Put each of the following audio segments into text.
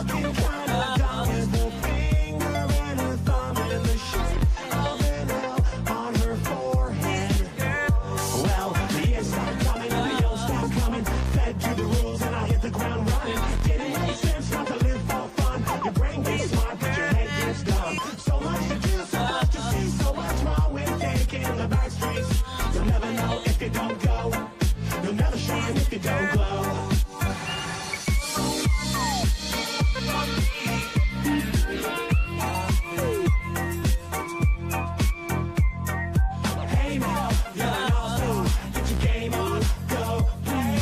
looking kinda dumb with a finger and a thumb in the shape of an L on her forehead. Well, the years start coming and the old start coming. Fed to the rules and I hit the ground running. Didn't make sense not to live for fun. Your brain gets smart but your head gets dumb. So much to do, so much to see, so much wrong with taking the back streets. You'll never know if you don't go. You'll never shine if you don't glow. Hey now, you're an all-star. Get your game on, go play.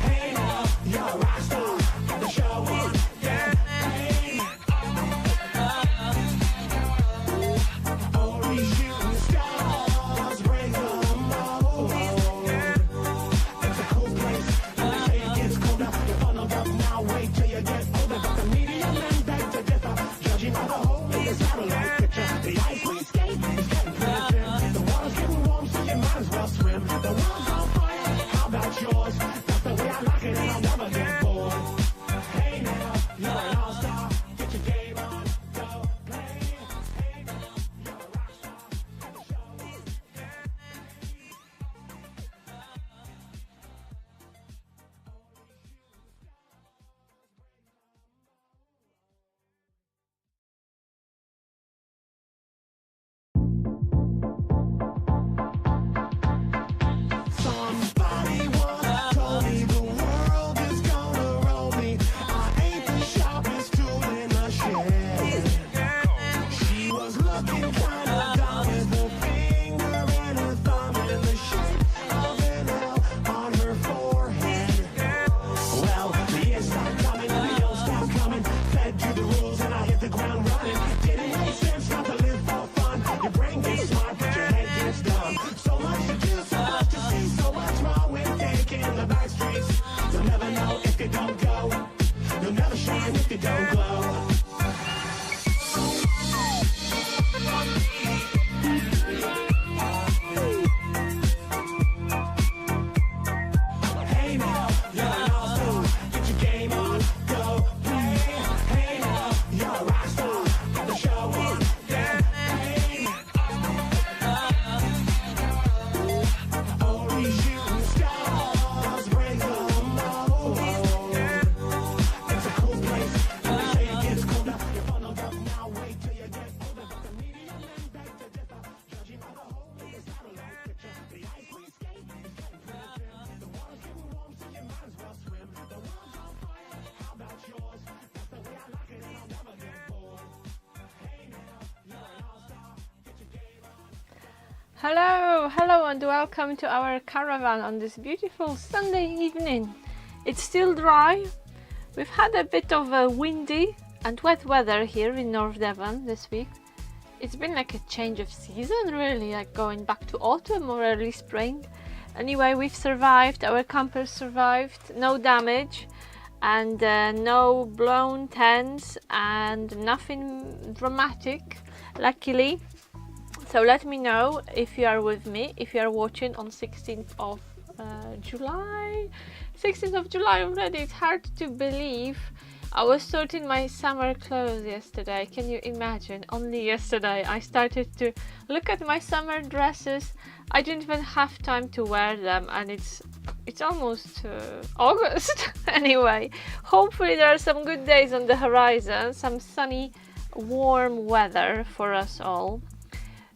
Hey now, you're a rock star. Get the show on, get paid. Only shooting stars break the mold. It's a cool place. When they say it gets colder, you're funneled up now. Wait till you get older. But the media men beg to differ. Judging by the hole in the satellite picture. The ice we skate is getting pretty thin. The water's getting warm, so you might as well swim. The world's on fire. How about yours? That's the way I like it, and I'll never get bored. Hey now, you're an all-star. Get your game on, go play. Hey now, you're a rock star. Get the show on, get paid. Somebody once told me the world is gonna roll me. I ain't the sharpest tool in the shed. She was looking kinda dumb with a finger and a thumb in the shape of an L on her forehead. Well, the years start coming and the old start coming. Fed to the rules and I hit the ground running. Didn't make sense not to live for fun. Your brain gets smart but your head gets dumb. So much to do, so much to see, so much wrong with taking the back streets. You'll never know if you don't go. You'll never shine if you don't glow. Hey now, you're an all-star. Get your game on, go play. Hey now, you're a rock star. Get the show on, get paid. Only shooting stars break the mold. It's a cool place. When they say it gets colder, you're funneled up now. Wait till you get older. But the media men beg to differ. Judging by the hole in the satellite picture. The ice we skate is getting pretty thin. The water's getting warm, so you might as well swim. The world's on fire. How about yours? That's the way I like it, and I'll never get bored. Hey now, you're an all-star. Get your game on. Hello and welcome to our caravan on this beautiful Sunday evening. It's still dry. We've had a bit of a windy and wet weather here in North Devon this week. It's been like a change of season really, like going back to autumn or early spring. Anyway, we've survived, our campers survived, no damage and no blown tents and nothing dramatic, luckily. So let me know if you are with me, if you are watching on 16th of July. 16th of July already, it's hard to believe. I was sorting my summer clothes yesterday, can you imagine? Only yesterday I started to look at my summer dresses. I didn't even have time to wear them and it's almost August. Anyway, hopefully there are some good days on the horizon, some sunny, warm weather for us all.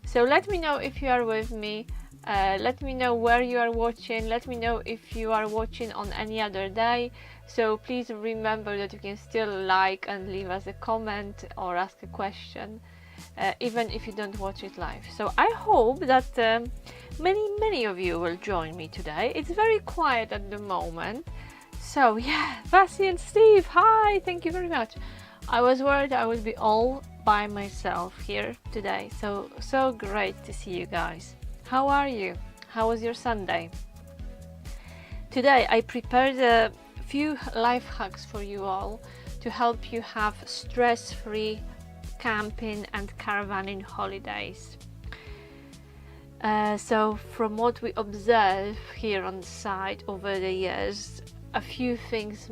So let me know if you are with me, let me know where you are watching, let me know if you are watching on any other day. So please remember that you can still like and leave us a comment or ask a question, even if you don't watch it live. So I hope that many of you will join me today. It's very quiet at the moment. So yeah, Vasi and Steve, hi, thank you very much. I was worried I would be all by myself here today, so great to see you guys. How are you? How was your Sunday? Today I prepared a few life hacks for you all to help you have stress-free camping and caravanning holidays. So from what we observe here on the site over the years, a few things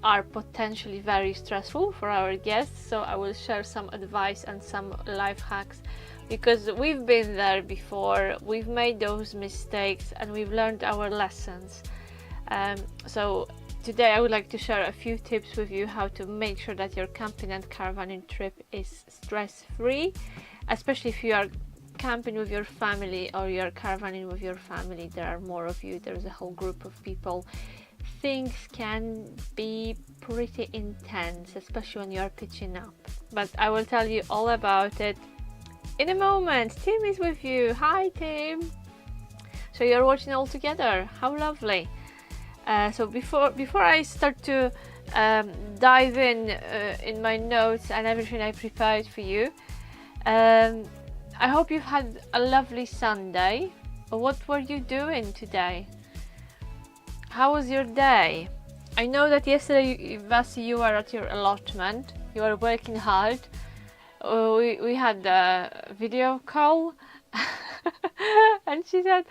are potentially very stressful for our guests. So I will share some advice and some life hacks, because we've been there before, we've made those mistakes and we've learned our lessons. So today I would like to share a few tips with you how to make sure that your camping and caravanning trip is stress-free, especially if you are camping with your family or you're caravanning with your family. There are more of you, there's a whole group of people. Things can be pretty intense, especially when you're pitching up, but I will tell you all about it in a moment. Tim is with you. Hi Tim. So you're watching all together, how lovely. So before I start to dive in my notes and everything I prepared for you, I hope you've had a lovely Sunday. What were you doing today? How was your day? I know that yesterday, Vasi, you were at your allotment. You were working hard. We had a video call and she said,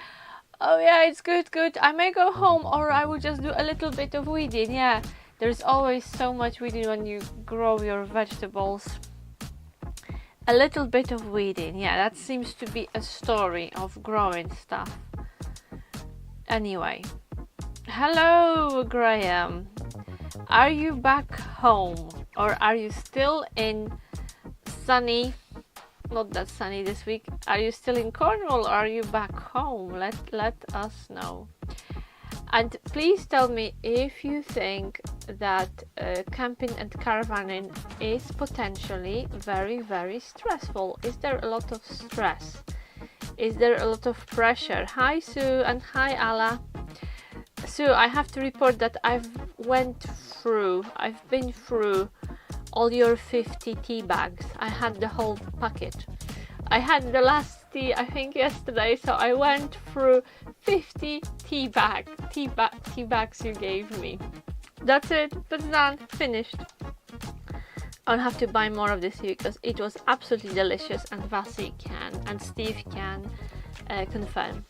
oh yeah, it's good. I may go home or I will just do a little bit of weeding. Yeah, there's always so much weeding when you grow your vegetables. A little bit of weeding, yeah, that seems to be a story of growing stuff. Anyway, hello Graham. Are you back home or are you still in sunny, not that sunny this week, are you still in Cornwall or are you back home? Let us know. And please tell me if you think that camping and caravanning is potentially very stressful. Is there a lot of stress? Is there a lot of pressure? Hi Sue and hi Ala. Sue, I have to report that I've been through all your 50 tea bags. I had the whole packet. I had the last tea, I think yesterday, so I went through 50 tea bags you gave me. That's it, that's done, finished. I'll have to buy more of this because it was absolutely delicious, and Vasi can and Steve can confirm.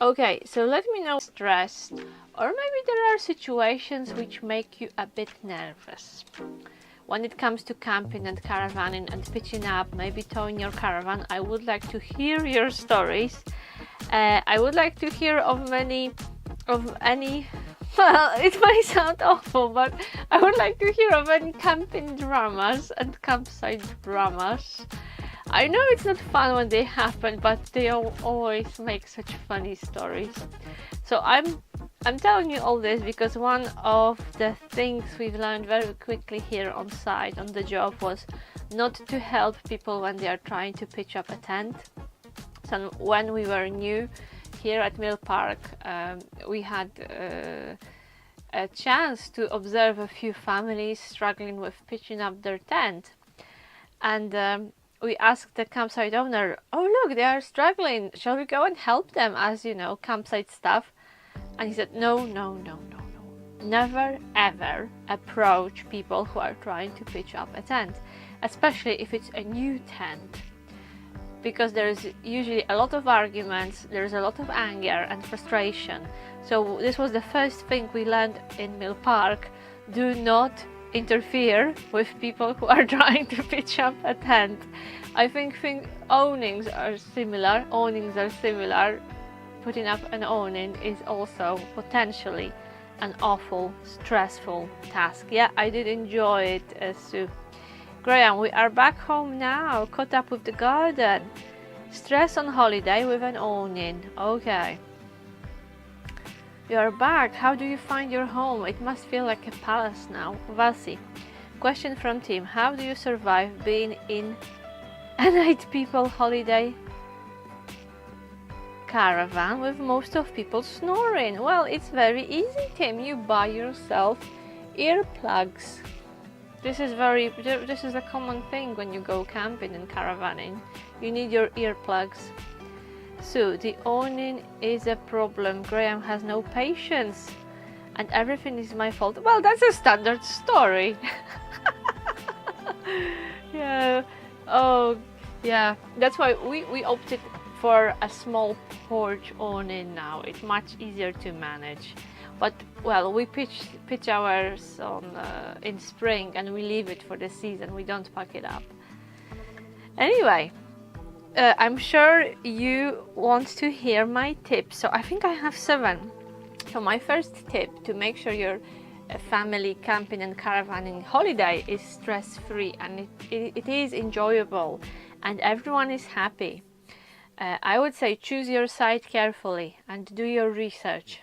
Okay, so let me know stressed, or maybe there are situations which make you a bit nervous. When it comes to camping and caravanning and pitching up, maybe towing your caravan, I would like to hear your stories. I would like to hear of any, well, it might sound awful, but I would like to hear of any camping dramas and campsite dramas. I know it's not fun when they happen, but they always make such funny stories. So I'm telling you all this because one of the things we've learned very quickly here on site, on the job, was not to help people when they are trying to pitch up a tent. So when we were new here at Mill Park, we had a chance to observe a few families struggling with pitching up their tent. And we asked the campsite owner, oh look, they are struggling, shall we go and help them, as you know, campsite staff? And he said, no, never ever approach people who are trying to pitch up a tent, especially if it's a new tent, because there's usually a lot of arguments, there's a lot of anger and frustration. So this was the first thing we learned in Mill Park: do not interfere with people who are trying to pitch up a tent. I think awnings are similar. Putting up an awning is also potentially an awful, stressful task. Yeah, I did enjoy it, Sue. Graham, we are back home now, caught up with the garden. Stress on holiday with an awning. Okay. You're back. How do you find your home? It must feel like a palace now. Vasi. Question from Tim. How do you survive being in a night people holiday caravan with most of people snoring? Well, it's very easy, Tim. You buy yourself earplugs. This is a common thing when you go camping and caravanning. You need your earplugs. So the awning is a problem. Graham has no patience and everything is my fault. Well, that's a standard story. Yeah. Oh, yeah. That's why we opted for a small porch awning now. It's much easier to manage. But well, we pitch ours on in spring, and we leave it for the season. We don't pack it up. Anyway, I'm sure you want to hear my tips, so I think I have 7. So my first tip to make sure your family camping and caravanning holiday is stress-free and it is enjoyable and everyone is happy. I would say choose your site carefully and do your research.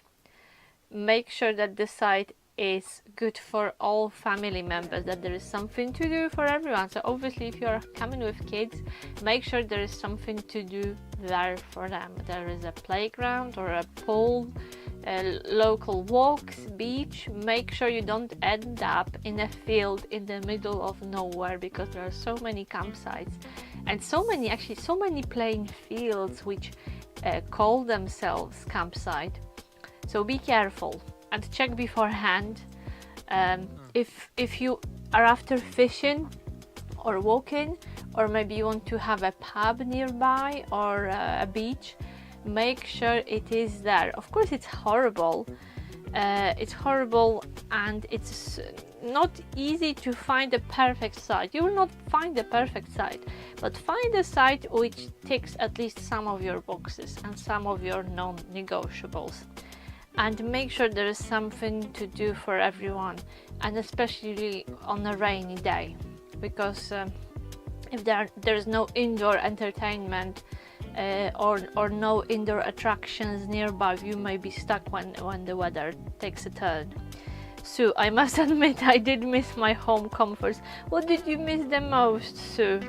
Make sure that the site is good for all family members, that there is something to do for everyone. So obviously if you're coming with kids, make sure there is something to do there for them. There is a playground or a pool, local walks, beach. Make sure you don't end up in a field in the middle of nowhere, because there are so many campsites and so many plain fields which call themselves campsite. So be careful and check beforehand. If you are after fishing or walking, or maybe you want to have a pub nearby or a beach, make sure it is there. Of course it's horrible and it's not easy to find a perfect site. You will not find the perfect site, but find a site which ticks at least some of your boxes and some of your non-negotiables. And make sure there is something to do for everyone, and especially on a rainy day, because if there's no indoor entertainment or no indoor attractions nearby, you may be stuck when the weather takes a turn. Sue, I must admit I did miss my home comforts. What did you miss the most, Sue?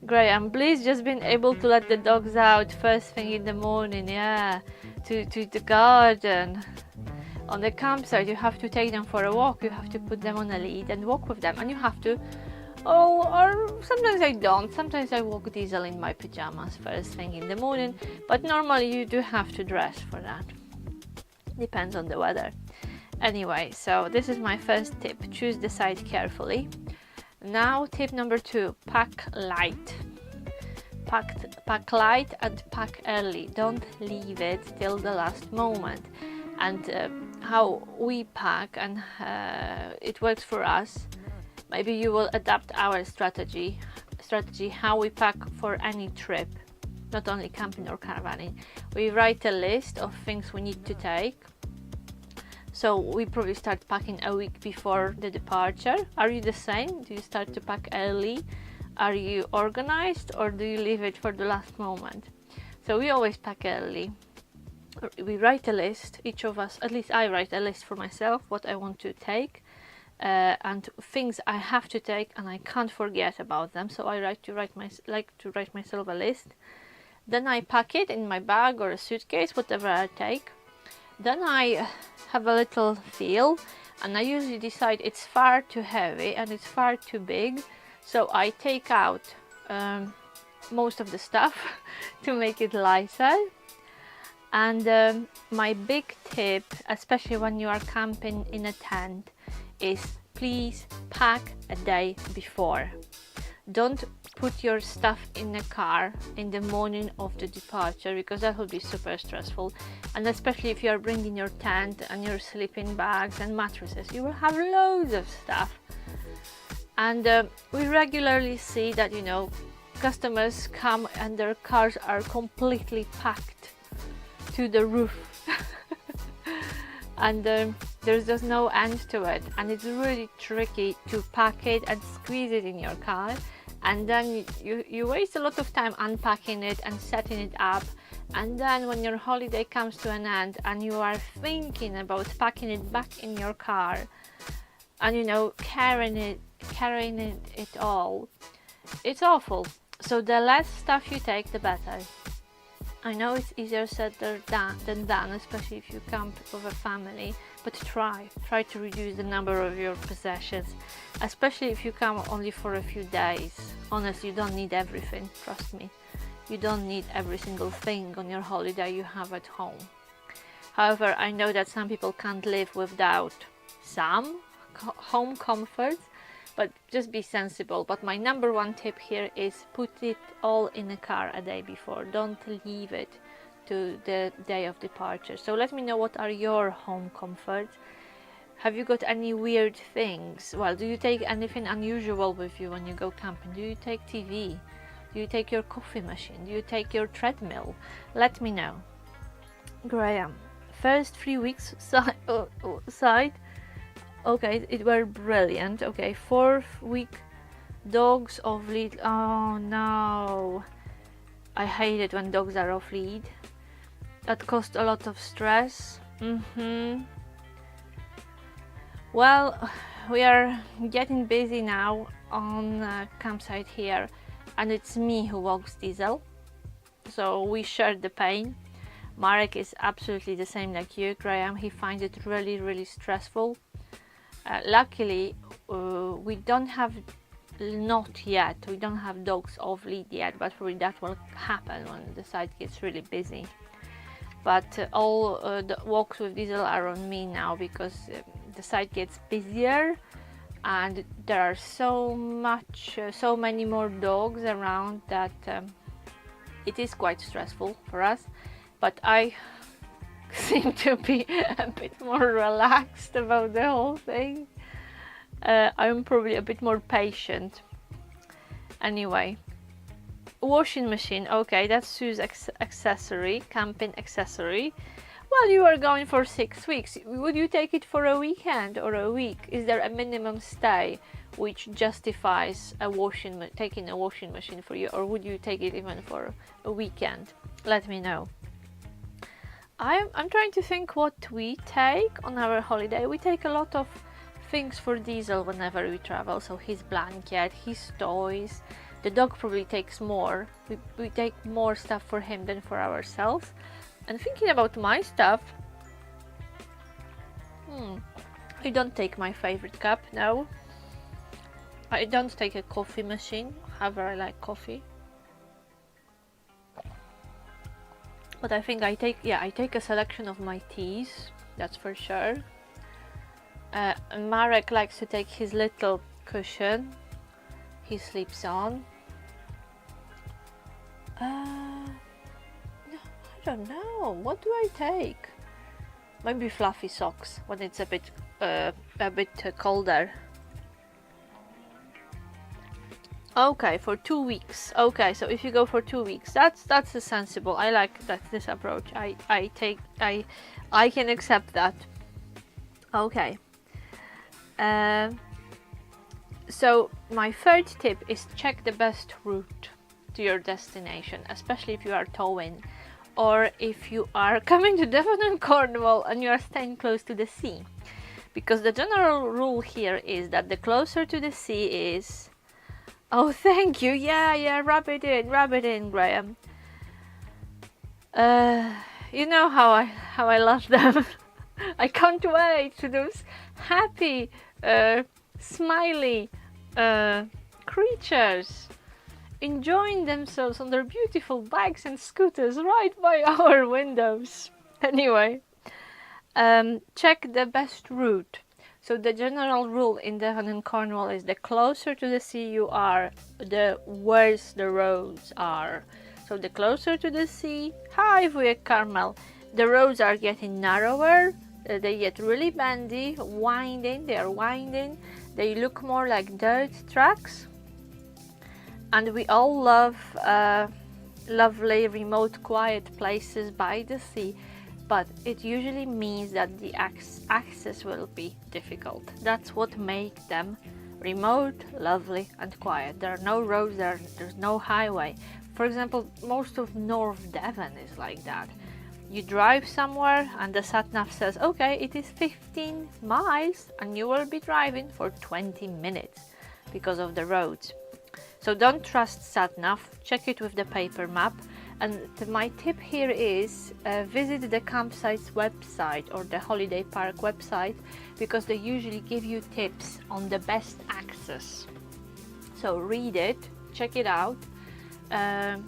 Graham, Bliss just been able to let the dogs out first thing in the morning, yeah, to the garden. On the campsite you have to take them for a walk, you have to put them on a lead and walk with them, and you have to, or sometimes I don't, sometimes I walk Diesel in my pajamas first thing in the morning, but normally you do have to dress for that. Depends on the weather. Anyway, so this is my first tip, choose the site carefully. Now tip number 2, pack light. Pack light and pack early. Don't leave it till the last moment. And how we pack, and it works for us. Maybe you will adapt our strategy how we pack for any trip, not only camping or caravanning. We write a list of things we need to take. So we probably start packing a week before the departure. Are you the same? Do you start to pack early? Are you organized, or do you leave it for the last moment? So we always pack early. We write a list, each of us, at least I write a list for myself, what I want to take and things I have to take and I can't forget about them. So I like to write myself a list. Then I pack it in my bag or a suitcase, whatever I take. Then I have a little feel, and I usually decide it's far too heavy and it's far too big, so I take out most of the stuff to make it lighter. And my big tip, especially when you are camping in a tent, is please pack a day before. Don't put your stuff in the car in the morning of the departure, because that will be super stressful, and especially if you are bringing your tent and your sleeping bags and mattresses, you will have loads of stuff. And we regularly see that, you know, customers come and their cars are completely packed to the roof and there's just no end to it, and it's really tricky to pack it and squeeze it in your car, and then you waste a lot of time unpacking it and setting it up, and then when your holiday comes to an end and you are thinking about packing it back in your car and, you know, carrying it all, it's awful. So the less stuff you take, the better. I know it's easier said than done, especially if you camp with a family, but try to reduce the number of your possessions, especially if you come only for a few days. Honestly, you don't need everything, trust me. You don't need every single thing on your holiday you have at home. However, I know that some people can't live without some home comforts, but just be sensible. But my number 1 tip here is put it all in the car a day before. Don't leave it to the day of departure. So let me know, what are your home comforts? Have you got any weird things? Well, do you take anything unusual with you when you go camping? Do you take TV? Do you take your coffee machine? Do you take your treadmill? Let me know. Graham, first 3 weeks side. Okay, it were brilliant. Okay, 4th week, dogs off lead. Oh no, I hate it when dogs are off lead. That caused a lot of stress. Well, we are getting busy now on campsite here, and it's me who walks Diesel, so we share the pain. Marek is absolutely the same like you, Graham. He finds it really stressful. Luckily, we don't have dogs off lead yet, but probably that will happen when the site gets really busy. But all the walks with Diesel are on me now, because the site gets busier and there are so many more dogs around that it is quite stressful for us. But I seem to be a bit more relaxed about the whole thing. I'm probably a bit more patient. Anyway, washing machine. Okay, that's Sue's accessory, camping accessory. Well, you are going for 6 weeks. Would you take it for a weekend or a week? Is there a minimum stay which justifies taking a washing machine for you, or would you take it even for a weekend? Let me know. I'm trying to think what we take on our holiday. We take a lot of things for Diesel whenever we travel. So his blanket, his toys. The dog probably takes more. We take more stuff for him than for ourselves. And thinking about my stuff, I don't take my favorite cup, no. I don't take a coffee machine, however I like coffee. But I think I take a selection of my teas, that's for sure. Marek likes to take his little cushion he sleeps on. No, I don't know, what do I take? Maybe fluffy socks when it's a bit colder. Okay, for 2 weeks. Okay, so if you go for 2 weeks, that's a sensible. I like this approach. I can accept that. Okay. So my third tip is check the best route to your destination, especially if you are towing, or if you are coming to Devon and Cornwall and you are staying close to the sea. Because the general rule here is that the closer to the sea is... Oh, thank you. Yeah, rub it in, Graham. You know how I love them. I can't wait to those happy, smiley creatures enjoying themselves on their beautiful bikes and scooters right by our windows. Anyway, check the best route. So the general rule in Devon and Cornwall is the closer to the sea you are, the worse the roads are. So the closer to the sea, hi Wujek Carmel, the roads are getting narrower, they get really bendy, they are winding, they look more like dirt tracks. And we all love lovely, remote, quiet places by the sea. But it usually means that the access will be difficult. That's what makes them remote, lovely and quiet. There are no roads, there's no highway. For example, most of North Devon is like that. You drive somewhere and the sat-nav says, okay, it is 15 miles and you will be driving for 20 minutes because of the roads. So don't trust sat-nav, check it with the paper map. And my tip here is visit the campsite's website or the holiday park website, because they usually give you tips on the best access. So read it, check it out, and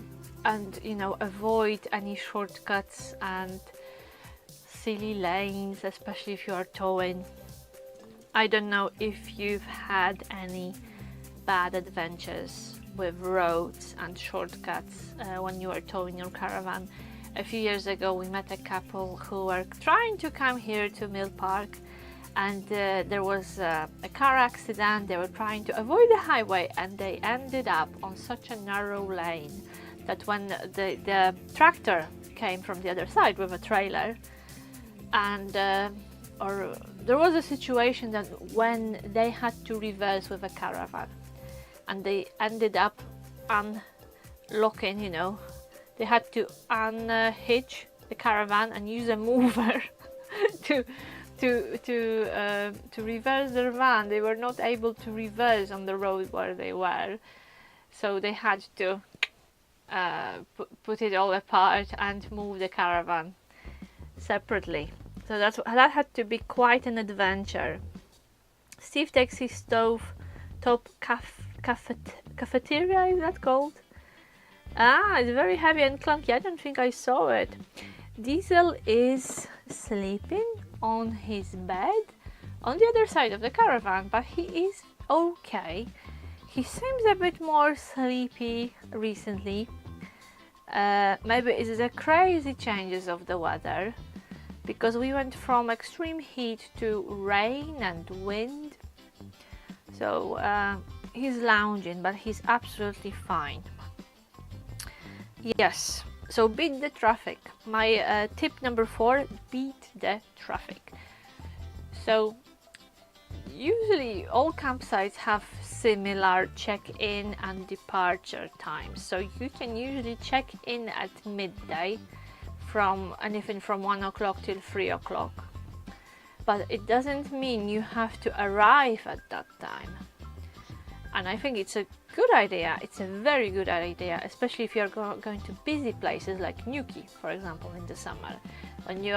avoid any shortcuts and silly lanes, especially if you are towing. I don't know if you've had any bad adventures with roads and shortcuts when you are towing your caravan. A few years ago we met a couple who were trying to come here to Mill Park, and there was a car accident. They were trying to avoid the highway and they ended up on such a narrow lane that when the tractor came from the other side with a trailer, and or there was a situation that when they had to reverse with a caravan and they ended up unlocking, you know, they had to unhitch the caravan and use a mover to reverse their van. They were not able to reverse on the road where they were, so they had to put it all apart and move the caravan separately. So that had to be quite an adventure. Steve takes his top cafeteria, is that called? Ah, it's very heavy and clunky. I don't think I saw it. Diesel is sleeping on his bed on the other side of the caravan, but he is okay. He seems a bit more sleepy recently. Maybe it's the crazy changes of the weather, because we went from extreme heat to rain and wind. So he's lounging, but he's absolutely fine. Yes, so beat the traffic. My tip number 4, beat the traffic. So usually all campsites have similar check-in and departure times. So you can usually check in at midday, from anything from 1 o'clock till 3 o'clock. But it doesn't mean you have to arrive at that time. And I think it's a good idea. It's a very good idea, especially if you're going to busy places like Newquay, for example, in the summer. When you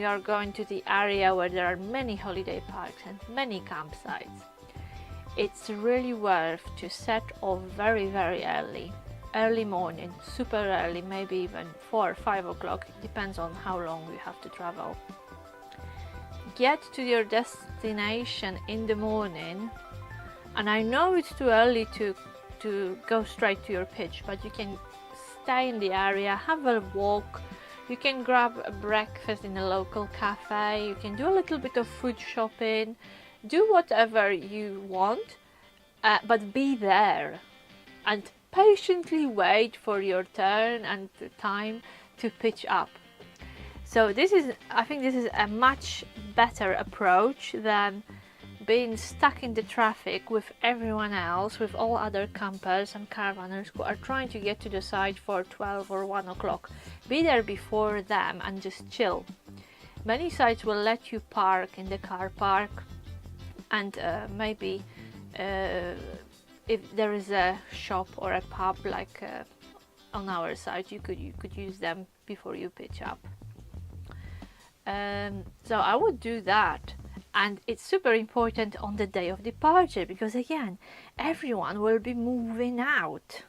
are going to the area where there are many holiday parks and many campsites, it's really worth to set off very, very early morning, super early, maybe even 4 or 5 o'clock. It depends on how long you have to travel. Get to your destination in the morning. And I know it's too early to go straight to your pitch, but you can stay in the area, have a walk. You can grab a breakfast in a local cafe. You can do a little bit of food shopping. Do whatever you want, but be there and patiently wait for your turn and the time to pitch up. So I think this is a much better approach than being stuck in the traffic with everyone else, with all other campers and caravanners who are trying to get to the site for 12 or 1 o'clock. Be there before them and just chill. Many sites will let you park in the car park, and maybe if there is a shop or a pub like on our site, you could use them before you pitch up. So I would do that. And it's super important on the day of departure, because again, everyone will be moving out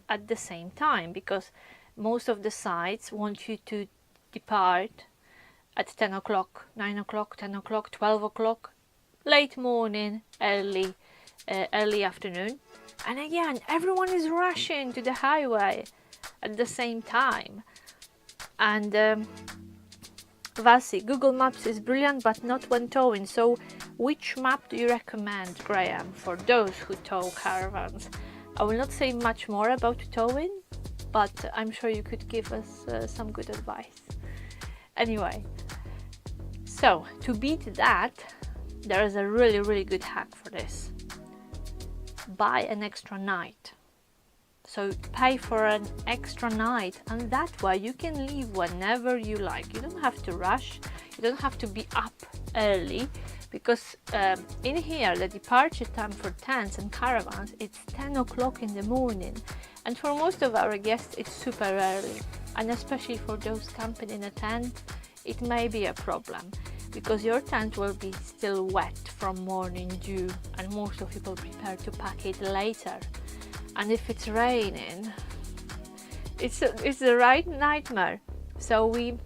at the same time, because most of the sites want you to depart at 10 o'clock, 9 o'clock, 10 o'clock, 12 o'clock, late morning, early afternoon. And again, everyone is rushing to the highway at the same time. And Vasi, Google Maps is brilliant, but not when towing. So which map do you recommend, Graham, for those who tow caravans? I will not say much more about towing, but I'm sure you could give us some good advice. Anyway, so to beat that, there is a really, really good hack for this. Buy an extra night. So pay for an extra night, and that way you can leave whenever you like. You don't have to rush, you don't have to be up early, because in here the departure time for tents and caravans, it's 10 o'clock in the morning, and for most of our guests it's super early, and especially for those camping in a tent, it may be a problem, because your tent will be still wet from morning dew, and most of people prepare to pack it later. And if it's raining, it's the right nightmare. So we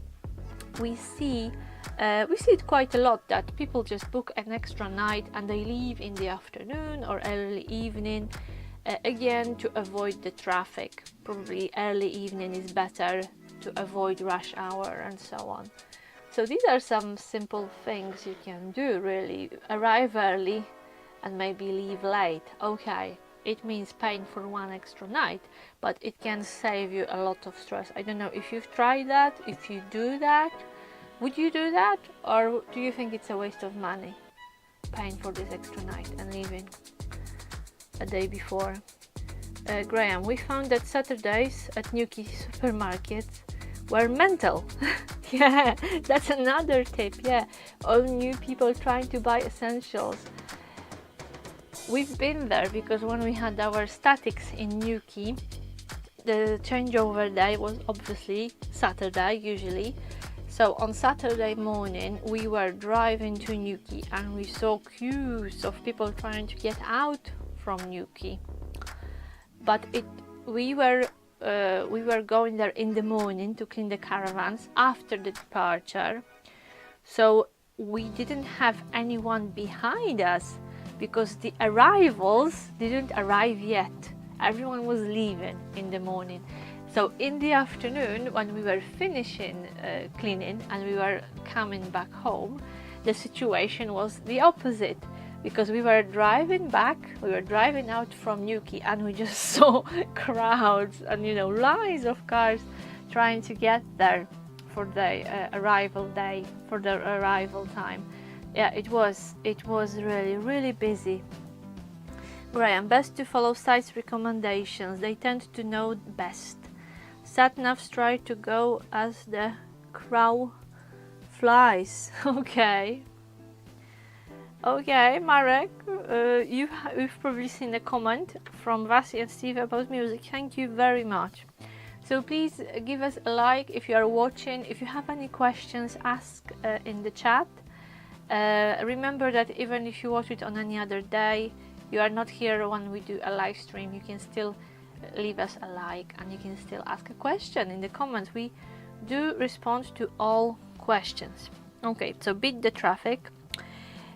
see it quite a lot, that people just book an extra night and they leave in the afternoon or early evening, again to avoid the traffic. Probably early evening is better to avoid rush hour and so on. So these are some simple things you can do really. Arrive early and maybe leave late. Okay, it means paying for one extra night, but it can save you a lot of stress. I don't know if you've tried that, if you do that. Would you do that, or do you think it's a waste of money paying for this extra night and leaving a day before? Graham, we found that Saturdays at Newquay supermarkets were mental. Yeah, that's another tip. Yeah, all new people trying to buy essentials. We've been there because when we had our statics in Newquay, the changeover day was obviously Saturday usually. So on Saturday morning we were driving to Newquay and we saw queues of people trying to get out from Newquay. But we were going there in the morning to clean the caravans after the departure. So we didn't have anyone behind us because the arrivals didn't arrive yet. Everyone was leaving in the morning. So in the afternoon, when we were finishing cleaning and we were coming back home, the situation was the opposite, because we were driving back, we were driving out from Newquay and we just saw crowds and, you know, lines of cars trying to get there for the arrival day, for the arrival time. Yeah, it was really, really busy. Graham, best to follow sites recommendations. They tend to know best. Sat-navs try to go as the crow flies. Okay. Okay, Marek, you've probably seen a comment from Vasi and Steve about music. Thank you very much. So please give us a like if you are watching. If you have any questions, ask in the chat. Remember that even if you watch it on any other day, you are not here when we do a live stream, you can still leave us a like and you can still ask a question in the comments. We do respond to all questions. Okay, so beat the traffic.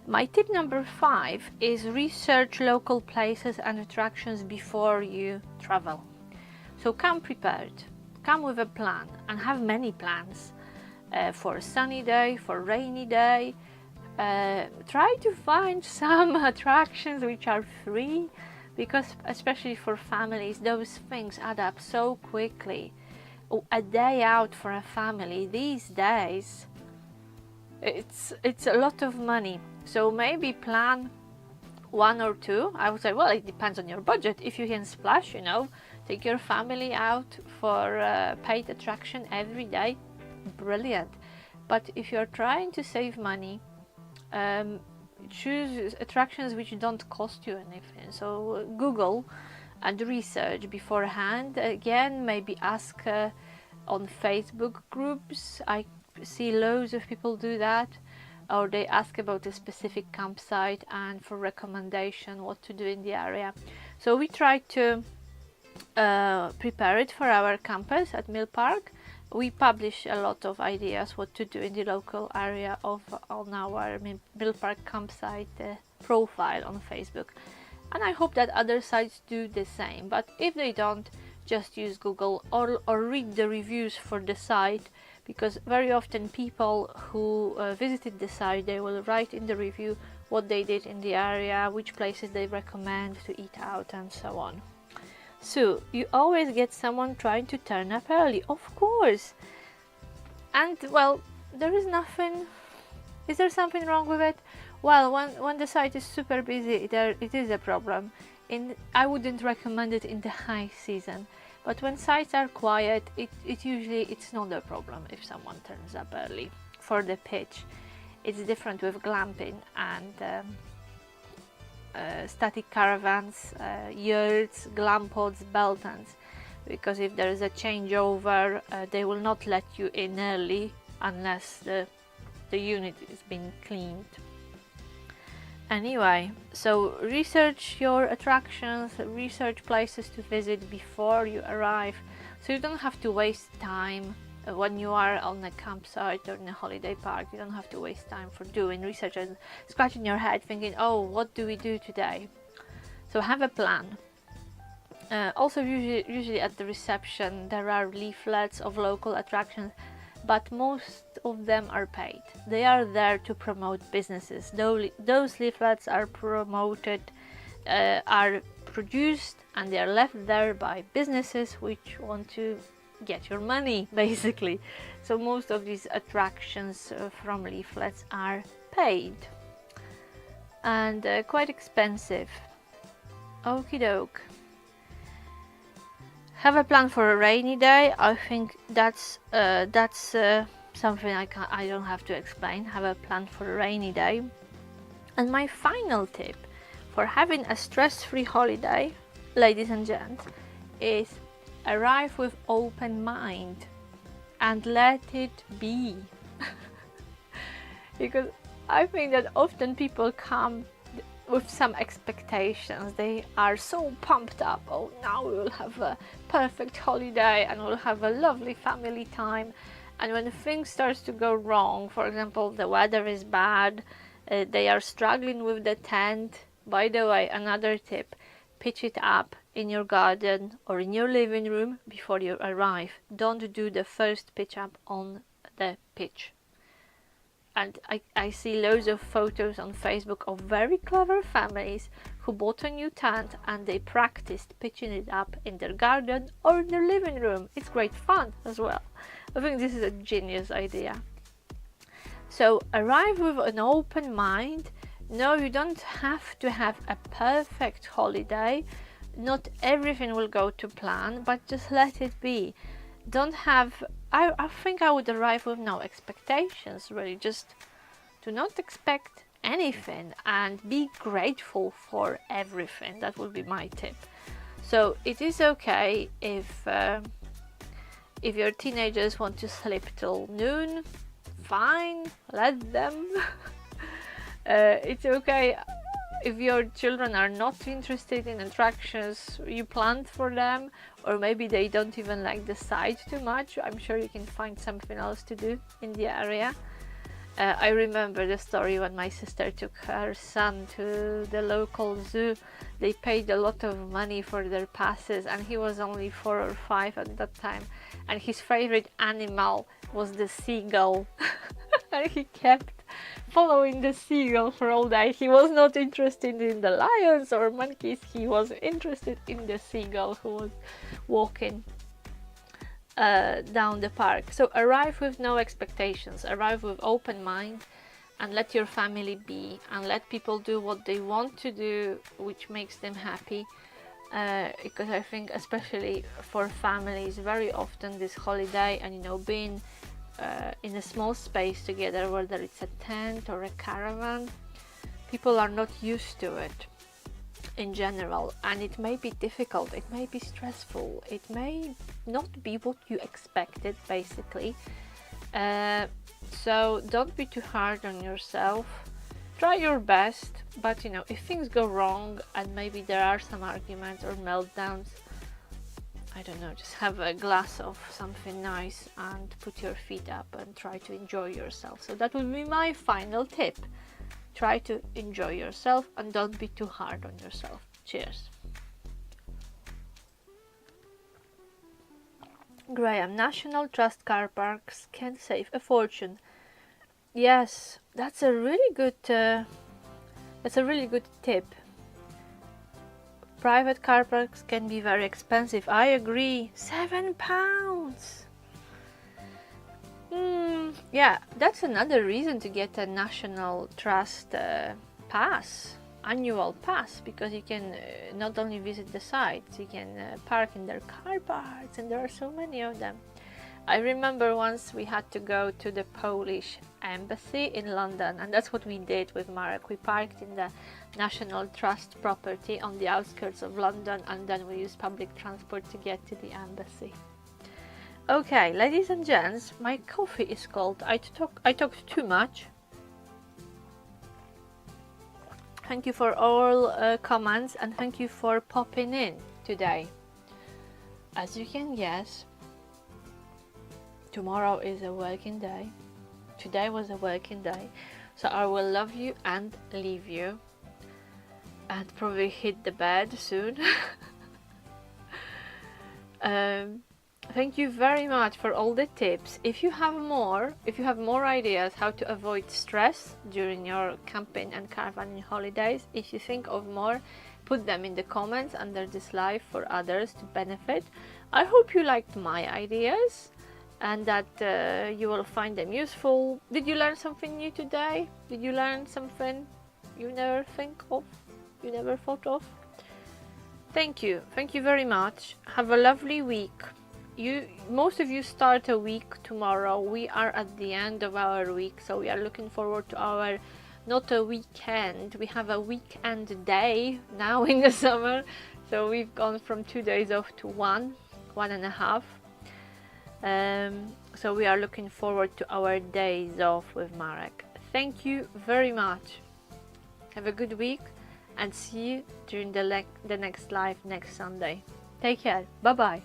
My tip number 5 is research local places and attractions before you travel. So come prepared, come with a plan, and have many plans for a sunny day, for a rainy day. Try to find some attractions which are free, because especially for families, those things add up so quickly. A day out for a family these days, it's a lot of money. So maybe plan 1 or 2. I would say, well, it depends on your budget. If you can splash, you know, take your family out for paid attraction every day, brilliant. But if you're trying to save money, choose attractions which don't cost you anything. So Google and research beforehand. Again, maybe ask on Facebook groups. I see loads of people do that, or they ask about a specific campsite and for recommendation what to do in the area. So we try to prepare it for our campus at Mill Park. We publish a lot of ideas what to do in the local area on our Mill Park campsite profile on Facebook, and I hope that other sites do the same. But if they don't, just use Google or read the reviews for the site, because very often people who visited the site, they will write in the review what they did in the area, which places they recommend to eat out, and so on. So you always get someone trying to turn up early, of course. And well, there is nothing. Is there something wrong with it? Well, when the site is super busy, it is a problem. I wouldn't recommend it in the high season. But when sites are quiet, it's not a problem if someone turns up early for the pitch. It's different with glamping and static caravans, yurts, glam pods, meltdowns, because if there is a changeover, they will not let you in early unless the unit is being cleaned. Anyway, so research your attractions, research places to visit before you arrive, so you don't have to waste time when you are on a campsite or in a holiday park. You don't have to waste time for doing research and scratching your head thinking, oh, what do we do today? So have a plan. Also, usually at the reception there are leaflets of local attractions, but most of them are paid. They are there to promote businesses. Those leaflets are promoted, are produced, and they are left there by businesses which want to get your money, basically. So most of these attractions from leaflets are paid and quite expensive. Okie doke. Have a plan for a rainy day. I think that's something I don't have to explain. Have a plan for a rainy day. And my final tip for having a stress-free holiday, ladies and gents, is arrive with open mind and let it be. Because I think that often people come with some expectations. They are so pumped up. Oh, now we will have a perfect holiday and we'll have a lovely family time. And when things starts to go wrong, for example, the weather is bad, they are struggling with the tent. By the way, another tip, pitch it up in your garden or in your living room before you arrive. Don't do the first pitch up on the pitch. And I see loads of photos on Facebook of very clever families who bought a new tent and they practiced pitching it up in their garden or in their living room. It's great fun as well. I think this is a genius idea. So arrive with an open mind. No, you don't have to have a perfect holiday. Not everything will go to plan, but just let it be. Don't have, I think I would arrive with no expectations, really. Just do not expect anything and be grateful for everything. That would be my tip. So it is okay if your teenagers want to sleep till noon, fine, let them. It's okay if your children are not interested in attractions you planned for them, or maybe they don't even like the site too much. I'm sure you can find something else to do in the area. I remember the story when my sister took her son to the local zoo. They paid a lot of money for their passes and he was only 4 or 5 at that time, and his favorite animal was the seagull. And he kept following the seagull for all day. He was not interested in the lions or monkeys, he was interested in the seagull who was walking down the park. So arrive with no expectations, arrive with open mind and let your family be, and let people do what they want to do, which makes them happy. Because I think especially for families, very often this holiday and being in a small space together, whether it's a tent or a caravan, people are not used to it in general, and it may be difficult, it may be stressful, it may not be what you expected, basically. So don't be too hard on yourself. Try your best, but if things go wrong and maybe there are some arguments or meltdowns, I don't know, just have a glass of something nice and put your feet up and try to enjoy yourself. So that would be my final tip. Try to enjoy yourself and don't be too hard on yourself. Cheers. Graham, National Trust car parks can save a fortune. Yes, that's a really good tip. Private car parks can be very expensive. I agree. £7. Yeah, that's another reason to get a National Trust pass, annual pass, because you can not only visit the sites, you can park in their car parks, and there are so many of them. I remember once we had to go to the Polish embassy in London, and that's what we did with Marek. We parked in the National Trust property on the outskirts of London, and then we used public transport to get to the embassy. Okay, ladies and gents, my coffee is cold. I talked too much. Thank you for all comments, and thank you for popping in today. As you can guess, tomorrow is a working day. Today was a working day, so I will love you and leave you and probably hit the bed soon. Thank you very much for all the tips. If you have more ideas how to avoid stress during your camping and caravanning holidays, if you think of more, put them in the comments under this live for others to benefit. I hope you liked my ideas and that you will find them useful. Did you learn something new today? Did you learn something you never thought of? Thank you very much. Have a lovely week. Most of you start a week tomorrow. We are at the end of our week, so we are looking forward to our, not a weekend, we have a weekend day now in the summer, so we've gone from 2 days off to one and a half. So we are looking forward to our days off with Marek. Thank you very much. Have a good week and see you during the next live next Sunday. Take care. Bye bye.